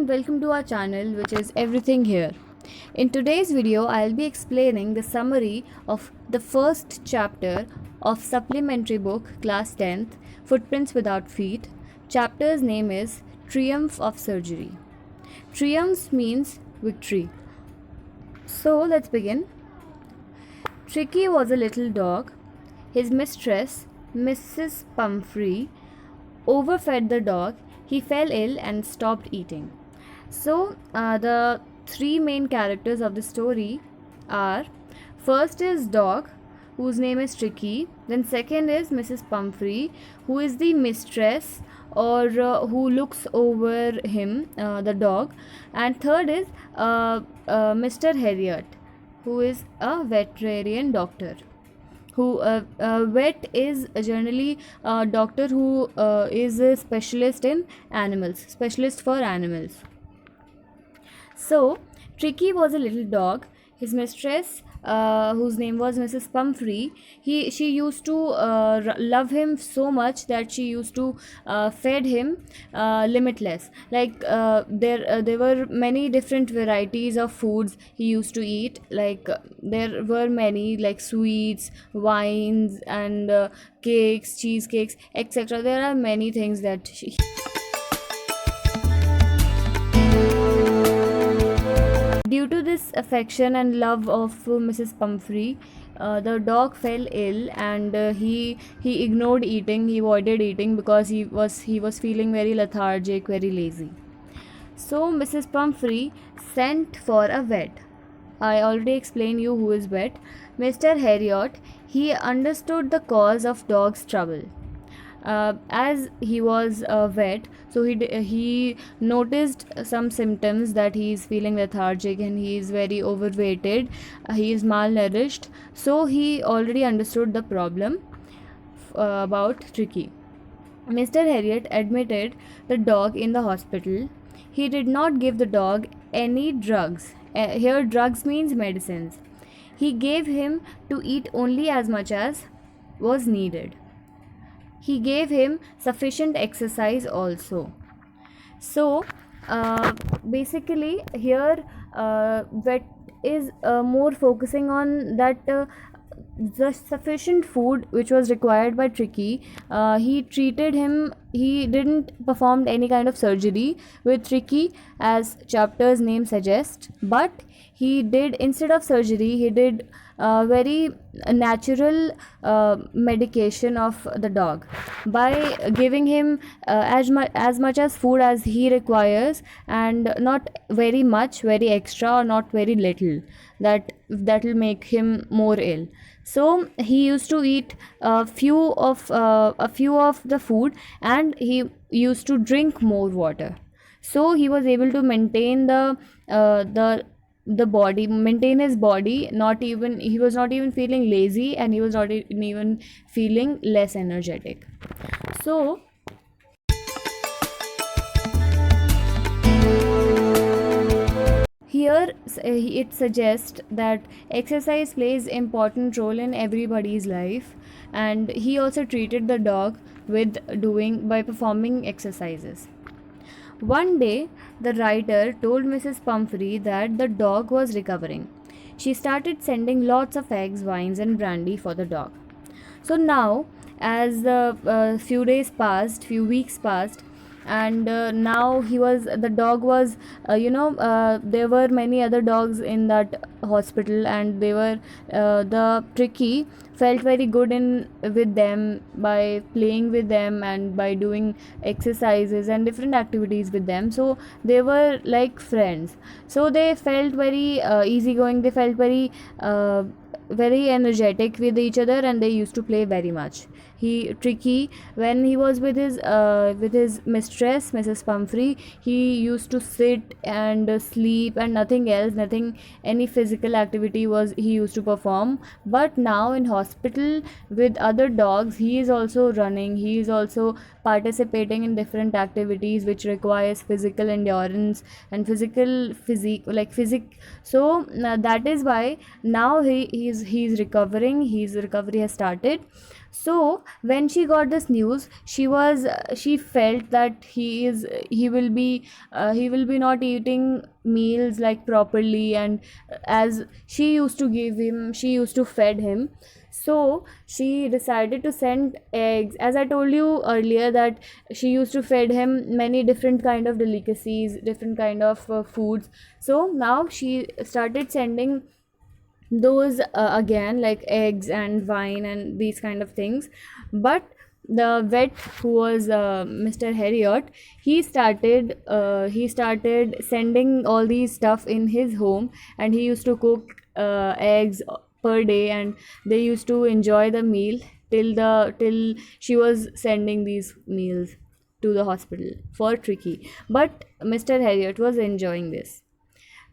and welcome to our channel, which is Everything Here. In today's video, I'll be explaining the summary of the first chapter of supplementary book class 10th, Footprints Without Feet. Chapter's name is Triumph of Surgery. Triumph means victory. So let's begin. Tricky was a little dog. His mistress, Mrs. Pumphrey, overfed the dog. He fell ill and stopped eating. So the three main characters of the story are, first is dog, whose name is Tricky. Then second is Mrs. Pumphrey, who is the mistress or who looks over him, the dog. And third is Mr. Harriot, who is a veterinarian doctor. Vet is generally a doctor who is a specialist in animals, specialist for animals. So Tricky was a little dog. His mistress, whose name was Mrs. Pumphrey, she used to love him so much that she used to fed him limitless. Like there were many different varieties of foods he used to eat. Like there were many, like sweets, wines, and cakes, cheesecakes, etc. There are many things that Due to this affection and love of Mrs. Pumphrey, the dog fell ill, and he ignored eating. He avoided eating because he was feeling very lethargic, very lazy. So Mrs. Pumphrey sent for a vet. I already explained you who is vet. Mr. Harriot, he understood the cause of dog's trouble. As he was a vet, so he noticed some symptoms that he is feeling lethargic and he is very overweighted, he is malnourished. So he already understood the problem about Tricky. Mr. Harriot admitted the dog in the hospital. He did not give the dog any drugs. Here drugs means medicines. He gave him to eat only as much as was needed. He gave him sufficient exercise also. So basically here vet is more focusing on that the sufficient food which was required by Tricky. He treated him. He didn't perform any kind of surgery with Tricky, as chapter's name suggests, but he did, instead of surgery, he did very natural medication of the dog by giving him as much as food as he requires, and not very much, very extra, or not very little that will make him more ill. So he used to eat a few of the food, and he used to drink more water. So he was able to maintain the body, maintain his body. He was not even feeling lazy, and he was not even feeling less energetic. So here it suggests that exercise plays important role in everybody's life, and he also treated the dog by performing exercises. One day, the writer told Mrs. Pumphrey that the dog was recovering. She started sending lots of eggs, wines, and brandy for the dog. So now, as the few weeks passed, and now the dog was there were many other dogs in that hospital, and the Tricky felt very good with them by playing with them and by doing exercises and different activities with them. So they were like friends. So they felt very easygoing. They felt very energetic with each other, and they used to play very much. Tricky, when he was with his mistress, Mrs. Pumphrey, he used to sit and sleep and nothing else, any physical activity he used to perform. But now in hospital with other dogs, he is also running, he is also participating in different activities which requires physical endurance and physique. So that is why now he is recovering. His recovery has started. So when she got this news, she felt that he will be not eating meals like properly, and as she used to fed him. So she decided to send eggs, as I told you earlier that she used to feed him many different kind of delicacies, different kind of foods. So now she started sending those again, like eggs and wine and these kind of things. But the vet, who was Mr. Harriot, he started sending all these stuff in his home, and he used to cook eggs per day, and they used to enjoy the meal till she was sending these meals to the hospital for Tricky. But Mr. Harriot was enjoying this.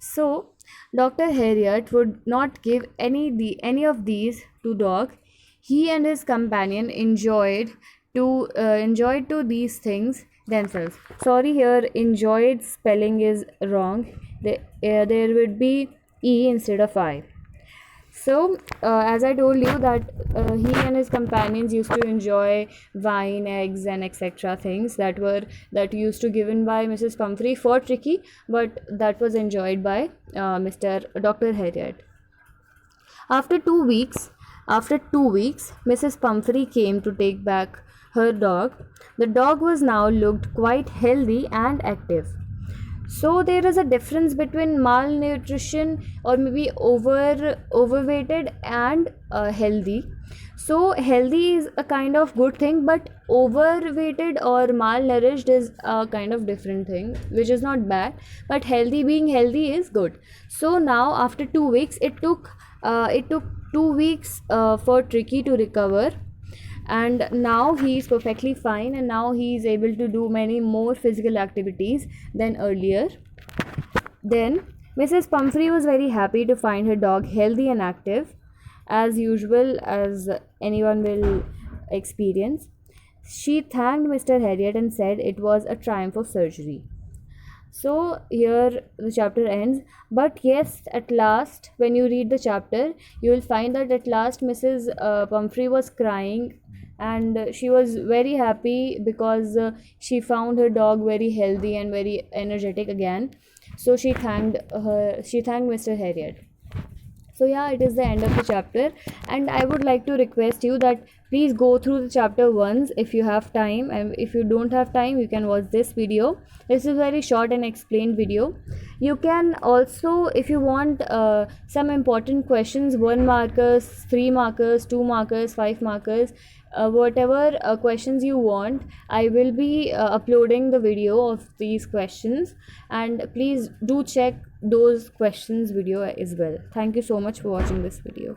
So Dr. Harriot would not give any of these to dog. He and his companion enjoyed to these things themselves. Sorry, here enjoyed spelling is wrong. There would be e instead of I. So, as I told you that he and his companions used to enjoy wine, eggs, and etc. things that used to given by Mrs. Pumphrey for Tricky, but that was enjoyed by Mr. Dr. Harriet. After 2 weeks, Mrs. Pumphrey came to take back her dog. The dog was now looked quite healthy and active. So there is a difference between malnutrition, or maybe overweighted, and healthy. So healthy is a kind of good thing, but overweighted or malnourished is a kind of different thing, which is not bad. But being healthy is good. So now after 2 weeks, it took 2 weeks for Tricky to recover, and now he is perfectly fine, and now he is able to do many more physical activities than earlier. Then Mrs. Pumphrey was very happy to find her dog healthy and active, as usual, as anyone will experience. She thanked Mr. Harriot and said it was a triumph of surgery. So here the chapter ends. But yes, at last, when you read the chapter, you will find that at last Mrs. Pumphrey was crying, and she was very happy because she found her dog very healthy and very energetic again. So she thanked Mr. Harriot. So yeah, it is the end of the chapter, and I would like to request you that please go through the chapter once if you have time, and if you don't have time, you can watch this video. This is very short and explained video. You can also, if you want some important questions, 1 markers, 3 markers, 2 markers, 5 markers, whatever questions you want, I will be uploading the video of these questions, and please do check those questions video as well. Thank you so much for watching this video.